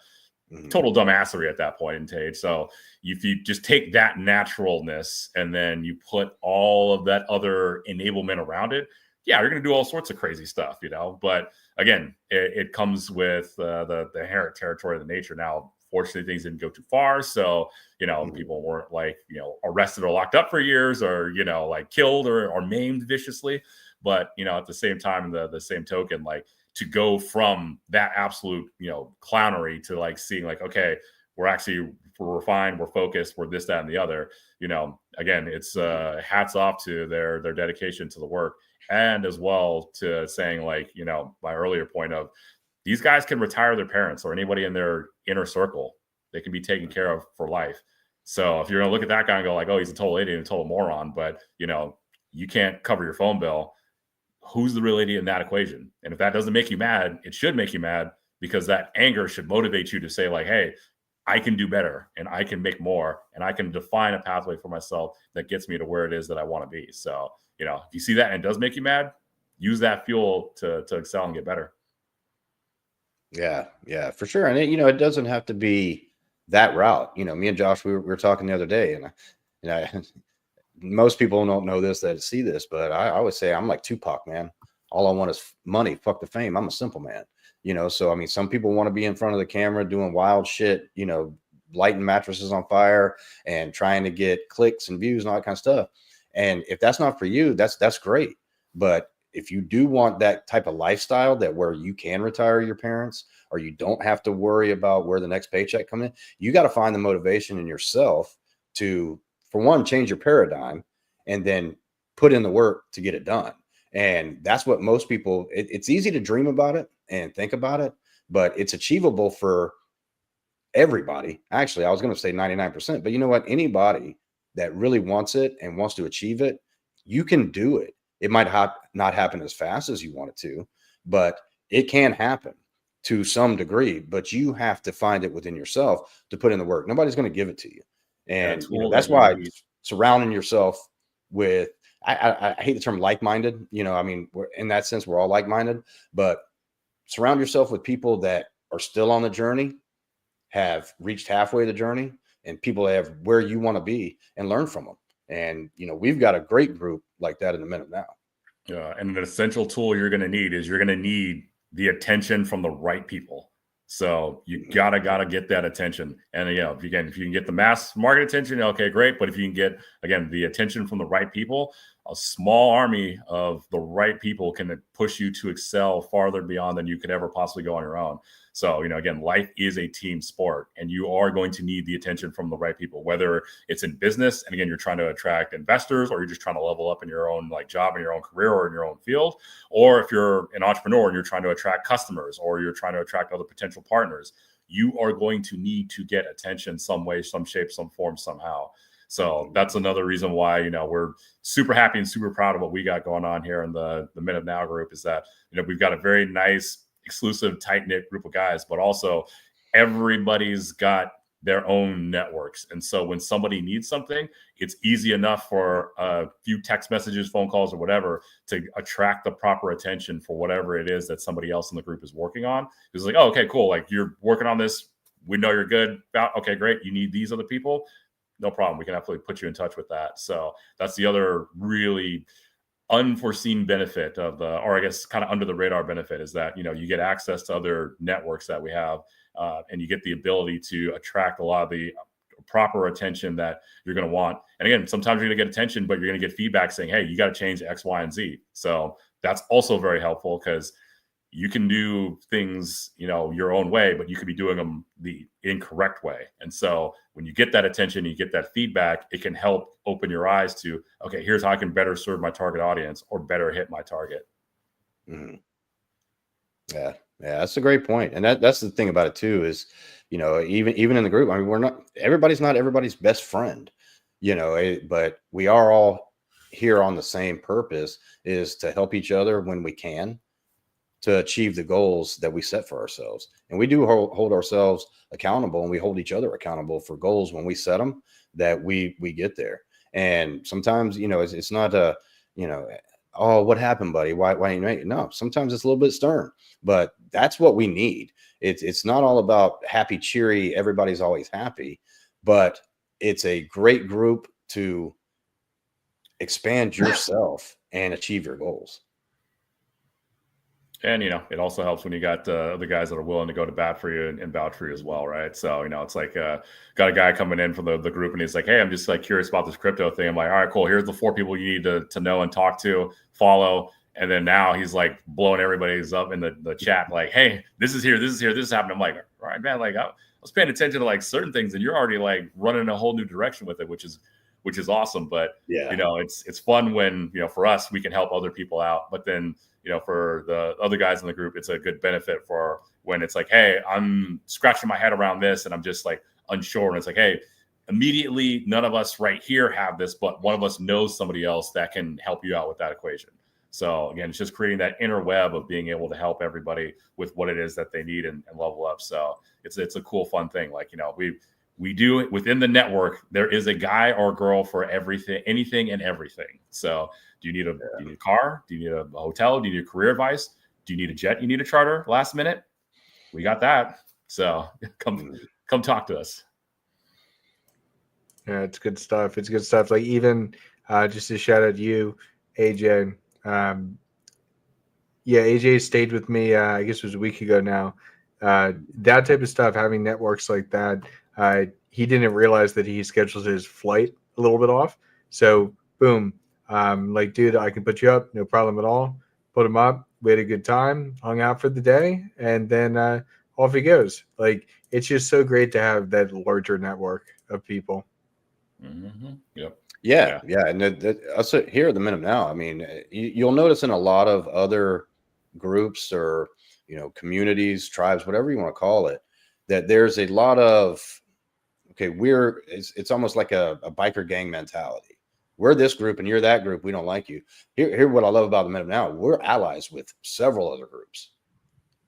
total dumbassery at that point in stage. So if you just take that naturalness and then you put all of that other enablement around it, yeah, you're going to do all sorts of crazy stuff, you know. But again, it comes with the inherent territory of the nature. Now, fortunately, things didn't go too far, so you know people weren't like, you know, arrested or locked up for years, or you know, like killed or maimed viciously. But you know, at the same time, the same token, like to go from that absolute, you know, clownery to like seeing like, okay, we're refined, we're focused, we're this, that, and the other. You know, again, it's hats off to their dedication to the work. And as well to saying like, you know, my earlier point of these guys can retire their parents or anybody in their inner circle. They can be taken care of for life. So if you're going to look at that guy and go like, oh, he's a total idiot and a total moron, but you know, you can't cover your phone bill. Who's the real idiot in that equation? And if that doesn't make you mad, it should make you mad, because that anger should motivate you to say like, hey, I can do better and I can make more and I can define a pathway for myself that gets me to where it is that I want to be. So, you know, if you see that and it does make you mad, use that fuel to excel and get better. Yeah, for sure. And you know, it doesn't have to be that route. You know, me and Josh, we were talking the other day, and you know, most people don't know this that see this, but I always say I'm like Tupac, man. All I want is money. Fuck the fame. I'm a simple man. You know, so I mean, some people want to be in front of the camera doing wild shit. You know, lighting mattresses on fire and trying to get clicks and views and all that kind of stuff. And if that's not for you, that's great. But if you do want that type of lifestyle that where you can retire your parents or you don't have to worry about where the next paycheck comes in, you got to find the motivation in yourself to, for one, change your paradigm and then put in the work to get it done. And that's what most people, it's easy to dream about it and think about it, but it's achievable for everybody. Actually, I was going to say 99%, but you know what? Anybody that really wants it and wants to achieve it, you can do it. It might not happen as fast as you want it to, but it can happen to some degree, but you have to find it within yourself to put in the work. Nobody's going to give it to you. And that's why surrounding yourself with, I hate the term like-minded, I mean, in that sense, we're all like-minded, but surround yourself with people that are still on the journey, have reached halfway the journey, and people that have where you want to be, and learn from them. And, we've got a great group like that in the Minute Now. Yeah. And an essential tool you're going to need is you're going to need the attention from the right people. So you gotta get that attention. And if you can get the mass market attention, okay, great. But if you can get, again, the attention from the right people, a small army of the right people can push you to excel farther beyond than you could ever possibly go on your own. So, again, life is a team sport, and you are going to need the attention from the right people, whether it's in business. And again, you're trying to attract investors, or you're just trying to level up in your own job, in your own career, or in your own field. Or if you're an entrepreneur and you're trying to attract customers, or you're trying to attract other potential partners, you are going to need to get attention some way, some shape, some form, somehow. So that's another reason why, we're super happy and super proud of what we got going on here in the Minute Now group, is that, we've got a very nice, exclusive, tight-knit group of guys, but also everybody's got their own networks. And so when somebody needs something, it's easy enough for a few text messages, phone calls, or whatever to attract the proper attention for whatever it is that somebody else in the group is working on. It's like, oh, okay, cool. Like, you're working on this. We know you're good about, okay, great. You need these other people. No problem. We can absolutely put you in touch with that. So that's the other really unforeseen benefit of or I guess kind of under the radar benefit, is that, you get access to other networks that we have, and you get the ability to attract a lot of the proper attention that you're going to want. And again, sometimes you're going to get attention, but you're going to get feedback saying, hey, you got to change X, Y, and Z. So that's also very helpful, because you can do things, your own way, but you could be doing them the incorrect way. And so when you get that attention, you get that feedback, it can help open your eyes to, okay, here's how I can better serve my target audience, or better hit my target. Mm-hmm. Yeah, that's a great point. And that's the thing about it too, is, even in the group, I mean, everybody's not everybody's best friend, but we are all here on the same purpose, is to help each other when we can, to achieve the goals that we set for ourselves. And we do hold ourselves accountable, and we hold each other accountable for goals when we set them, that we get there. And sometimes, it's not oh, what happened, buddy? Why didn't you make it? No, sometimes it's a little bit stern, but that's what we need. It's not all about happy, cheery, everybody's always happy, but it's a great group to expand yourself and achieve your goals. And, it also helps when you got other guys that are willing to go to bat for you and vouch for you as well, right? So, it's like got a guy coming in from the group, and he's like, hey, I'm just curious about this crypto thing. I'm like, all right, cool. Here's the 4 people you need to know and talk to, follow. And then now he's like blowing everybody's up in the chat, like, hey, this is here, this is happening. I'm like, all right, man, like I was paying attention to certain things, and you're already running a whole new direction with it, which is awesome. But yeah, it's fun when, for us, we can help other people out. But then, for the other guys in the group, it's a good benefit for when it's like, hey, I'm scratching my head around this and I'm just unsure. And it's like, hey, immediately, none of us right here have this, but one of us knows somebody else that can help you out with that equation. So again, it's just creating that inner web of being able to help everybody with what it is that they need and level up. So it's a cool, fun thing. We do within the network, there is a guy or girl for everything, anything and everything. So do you need a car? Do you need a hotel? Do you need career advice? Do you need a jet? You need a charter last minute? We got that. So come talk to us. Yeah, it's good stuff. It's good stuff. Even just to shout out you, AJ. AJ stayed with me. I guess it was a week ago now. That type of stuff, having networks like that. He didn't realize that he scheduled his flight a little bit off. So boom, dude, I can put you up, no problem at all. put him up. We had a good time, hung out for the day, and then off he goes. Like, it's just so great to have that larger network of people. Yep. Yeah. And us here at the Minute Now, I mean, you'll notice in a lot of other groups or, communities, tribes, whatever you want to call it, that there's a lot of, okay, it's almost like a biker gang mentality. We're this group and you're that group. We don't like you. Here, what I love about the Minute Now, we're allies with several other groups.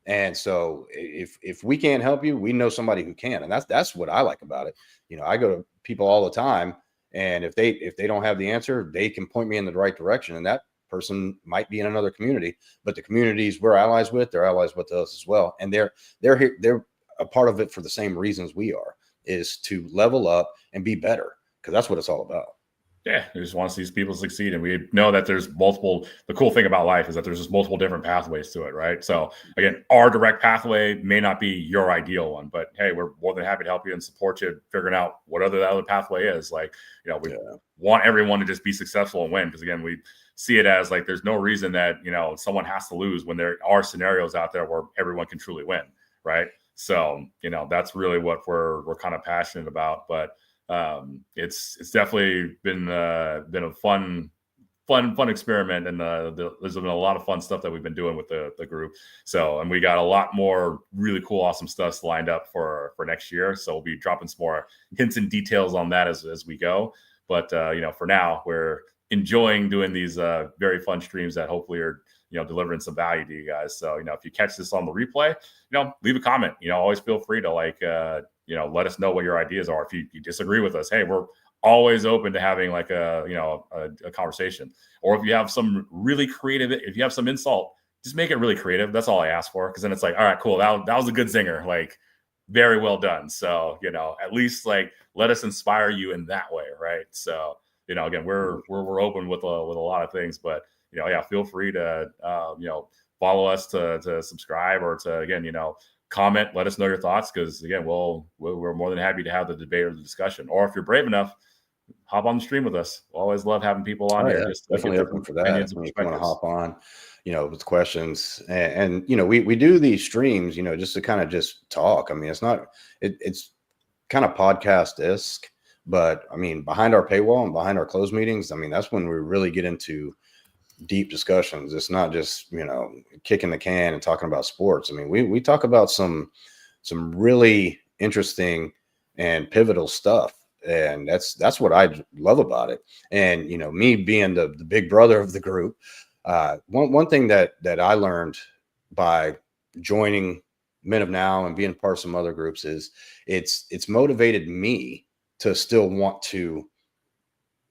And so if we can't help you, we know somebody who can. And that's what I like about it. I go to people all the time, and if they don't have the answer, they can point me in the right direction. And that person might be in another community, but the communities we're allies with, they're allies with us as well. And they're here, they're a part of it for the same reasons we are, is to level up and be better, because that's what it's all about. Yeah, we just want to see these people succeed. And we know that there's multiple, the cool thing about life is that there's just multiple different pathways to it, right? So again, our direct pathway may not be your ideal one, but hey, we're more than happy to help you and support you figuring out what the other pathway is. Like, we want everyone to just be successful and win. Because again, we see it as like, there's no reason that, someone has to lose when there are scenarios out there where everyone can truly win, right? So, that's really what we're kind of passionate about. But it's definitely been a fun experiment, and there's been a lot of fun stuff that we've been doing with the group. So, and we got a lot more really cool, awesome stuff lined up for next year. So we'll be dropping some more hints and details on that as we go. But for now, we're enjoying doing these very fun streams that hopefully are delivering some value to you guys. So if you catch this on the replay, leave a comment. Always feel free to let us know what your ideas are. If you disagree with us, hey, we're always open to having like a conversation. Or if you have some really creative, if you have some insult, just make it really creative. That's all I ask for. Because then it's like, all right, cool. That was a good zinger. Like, very well done. So, at least let us inspire you in that way. Right. So, again, we're open with a lot of things, but feel free to, follow us, to subscribe, or to, again, comment, let us know your thoughts. Cause again, we're more than happy to have the debate or the discussion, or if you're brave enough, hop on the stream with us. We'll always love having people on here. Yeah, just definitely open for that. When you want to hop on, with questions, and we do these streams, just to kind of just talk. I mean, it's kind of podcast-esque, but I mean, behind our paywall and behind our closed meetings, I mean, that's when we really get into deep discussions. It's not just kicking the can and talking about sports. I mean, we talk about some really interesting and pivotal stuff, and that's what I love about it. And me being the big brother of the group, one thing that I learned by joining Men of Now and being part of some other groups is it's motivated me to still want to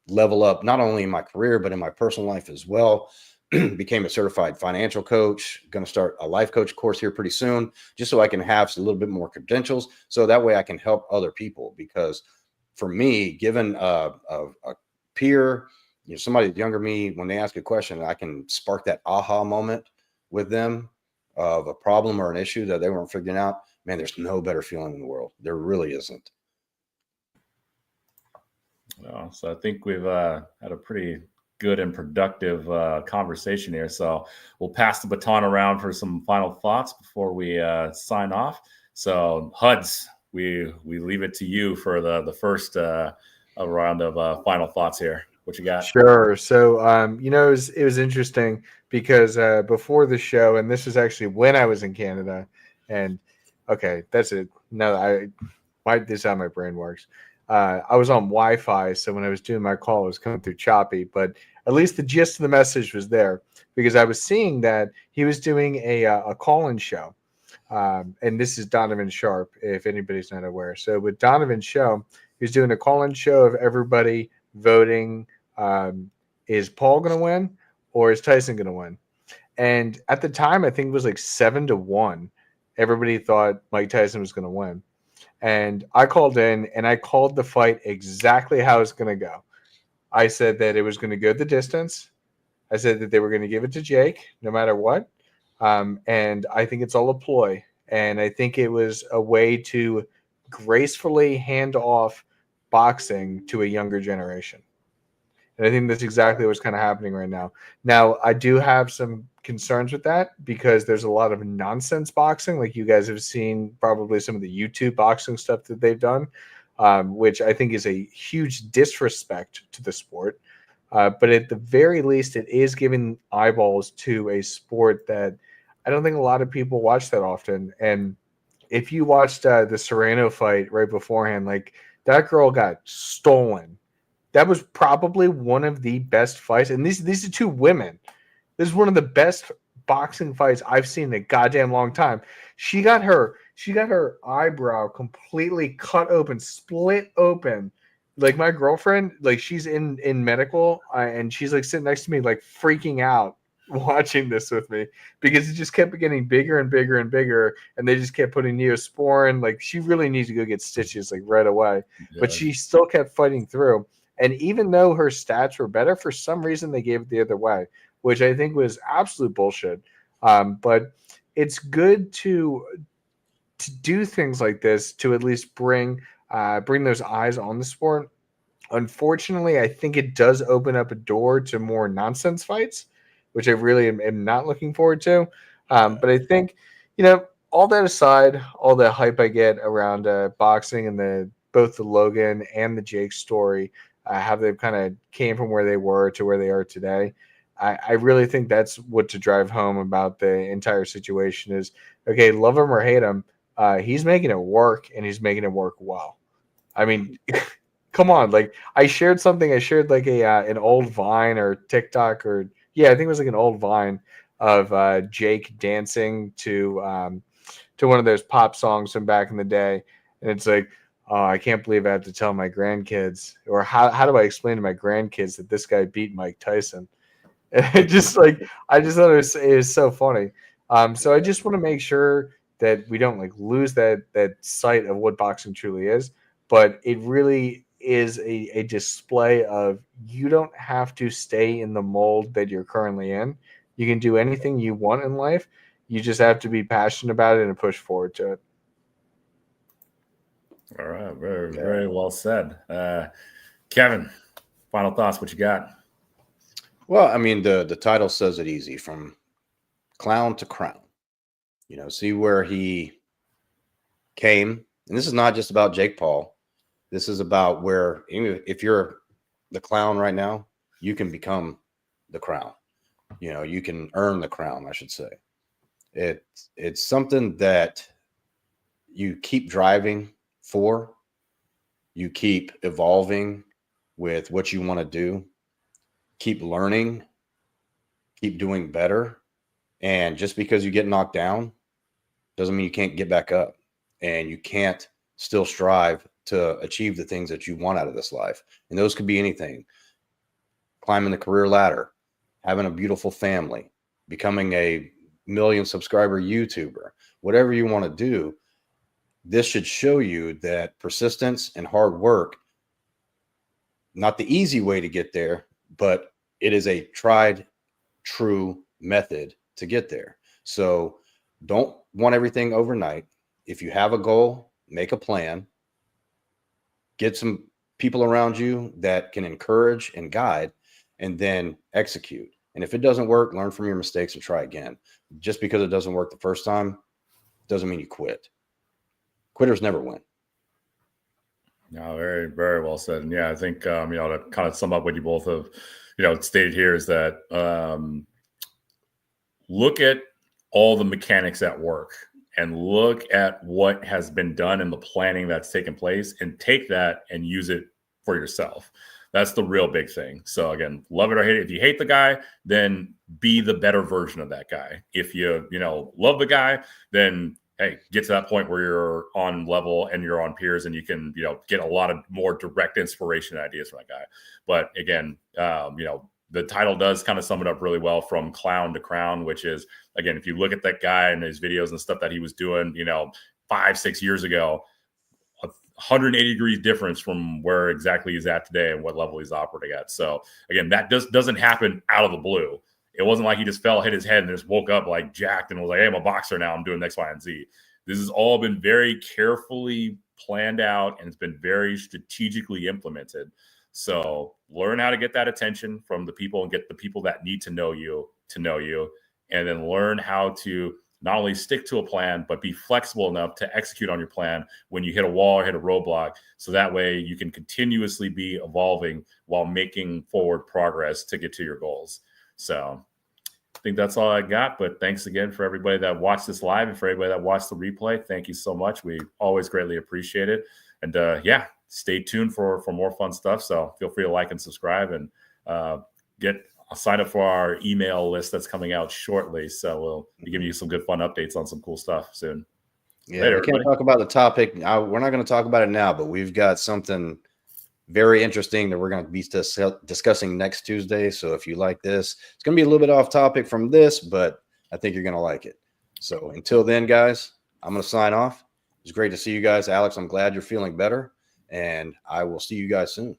level up, not only in my career, but in my personal life as well. Became a certified financial coach, going to start a life coach course here pretty soon, just so I can have a little bit more credentials. So that way I can help other people, because for me, given a peer, somebody younger than me, when they ask a question, I can spark that aha moment with them of a problem or an issue that they weren't figuring out. Man, there's no better feeling in the world. There really isn't. So I think we've had a pretty good and productive conversation here. So we'll pass the baton around for some final thoughts before we sign off. So Huds, we leave it to you for the first round of final thoughts here. What you got? Sure. So, it was interesting because before the show, and this is actually when I was in Canada, and okay, that's it. No, this is how my brain works. I was on Wi-Fi, so when I was doing my call, it was coming through choppy, but at least the gist of the message was there, because I was seeing that he was doing a call-in show. And this is Donovan Sharp, if anybody's not aware. So with Donovan's show, he was doing a call-in show of everybody voting, is Paul going to win or is Tyson going to win? And at the time, I think it was like 7-1. Everybody thought Mike Tyson was going to win. And I called in and I called the fight exactly how it's going to go. I said that it was going to go the distance. I said that they were going to give it to Jake no matter what. And I think it's all a ploy. And I think it was a way to gracefully hand off boxing to a younger generation. And I think that's exactly what's kind of happening right now. Now, I do have some concerns with that because there's a lot of nonsense boxing, like you guys have seen probably some of the YouTube boxing stuff that they've done, which I think is a huge disrespect to the sport. But at the very least, it is giving eyeballs to a sport that I don't think a lot of people watch that often. And if you watched the Serrano fight right beforehand, like that girl got stolen. That was probably one of the best fights. And these are two women. This is one of the best boxing fights I've seen in a goddamn long time. She got her eyebrow completely cut open, split open. Like my girlfriend, like she's in medical, and she's like sitting next to me, like freaking out watching this with me because it just kept getting bigger and bigger and bigger, and they just kept putting Neosporin. Like she really needs to go get stitches like right away, but she still kept fighting through. And even though her stats were better, for some reason they gave it the other way, which I think was absolute bullshit. But it's good to do things like this to at least bring those eyes on the sport. Unfortunately, I think it does open up a door to more nonsense fights, which I really am not looking forward to. But I think, all that aside, all the hype I get around boxing and both the Logan and the Jake story, how they kind of came from where they were to where they are today. I really think that's what to drive home about the entire situation is, okay, love him or hate him, he's making it work, and he's making it work well. I mean, come on. Like I shared like an old Vine or TikTok I think it was like an old Vine of Jake dancing to one of those pop songs from back in the day. And it's like, oh, I can't believe I have to tell my grandkids, or how do I explain to my grandkids that this guy beat Mike Tyson? And I just thought it was so funny. So I just want to make sure that we don't like lose that sight of what boxing truly is. But it really is a display of you don't have to stay in the mold that you're currently in. You can do anything you want in life. You just have to be passionate about it and push forward to it. All right. Very, very well said. Kevin, final thoughts. What you got? Well, I mean, the title says it easy, from clown to crown. See where he came. And this is not just about Jake Paul. This is about where, even if you're the clown right now, you can become the crown. You can earn the crown, I should say. It's something that you keep driving for. You keep evolving with what you want to do. Keep learning. Keep doing better. And just because you get knocked down doesn't mean you can't get back up. And you can't still strive to achieve the things that you want out of this life. And those could be anything. Climbing the career ladder, having a beautiful family, becoming a 1 million subscriber YouTuber, whatever you want to do. This should show you that persistence and hard work, not the easy way to get there, but it is a tried, true method to get there. So don't want everything overnight. If you have a goal, make a plan. Get some people around you that can encourage and guide, and then execute. And if it doesn't work, learn from your mistakes and try again. Just because it doesn't work the first time doesn't mean you quit. Quitters never win. No, very, very well said. And yeah, I think, to kind of sum up what you both have, stated here is that look at all the mechanics at work and look at what has been done in the planning that's taken place, and take that and use it for yourself. That's the real big thing. So again, love it or hate it. If you hate the guy, then be the better version of that guy. If you, love the guy, then hey, get to that point where you're on level and you're on peers, and you can, get a lot of more direct inspiration and ideas from that guy. But again, the title does kind of sum it up really well, from clown to crown, which is, again, if you look at that guy and his videos and stuff that he was doing, 5-6 years ago, 180 degrees difference from where exactly he's at today and what level he's operating at. So again, that doesn't happen out of the blue. It wasn't like he just fell, hit his head, and just woke up like jacked and was like, hey, I'm a boxer now, I'm doing X, Y, and Z. This has all been very carefully planned out, and it's been very strategically implemented. So learn how to get that attention from the people and get the people that need to know you, and then learn how to not only stick to a plan, but be flexible enough to execute on your plan when you hit a wall or hit a roadblock. So that way you can continuously be evolving while making forward progress to get to your goals. So I think that's all I got. But thanks again for everybody that watched this live and for everybody that watched the replay. Thank you so much. We always greatly appreciate it. And yeah, stay tuned for more fun stuff. So feel free to like and subscribe and sign up for our email list that's coming out shortly. So we'll be giving you some good fun updates on some cool stuff soon. Yeah, Later, we can't everybody. talk about the topic. We're not going to talk about it now, but we've got something very interesting that we're going to be discussing next Tuesday. So if you like this, it's going to be a little bit off topic from this, but I think you're going to like it. So until then, guys, I'm going to sign off. It's great to see you guys. Alex, I'm glad you're feeling better, and I will see you guys soon.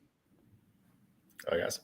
Oh, yes.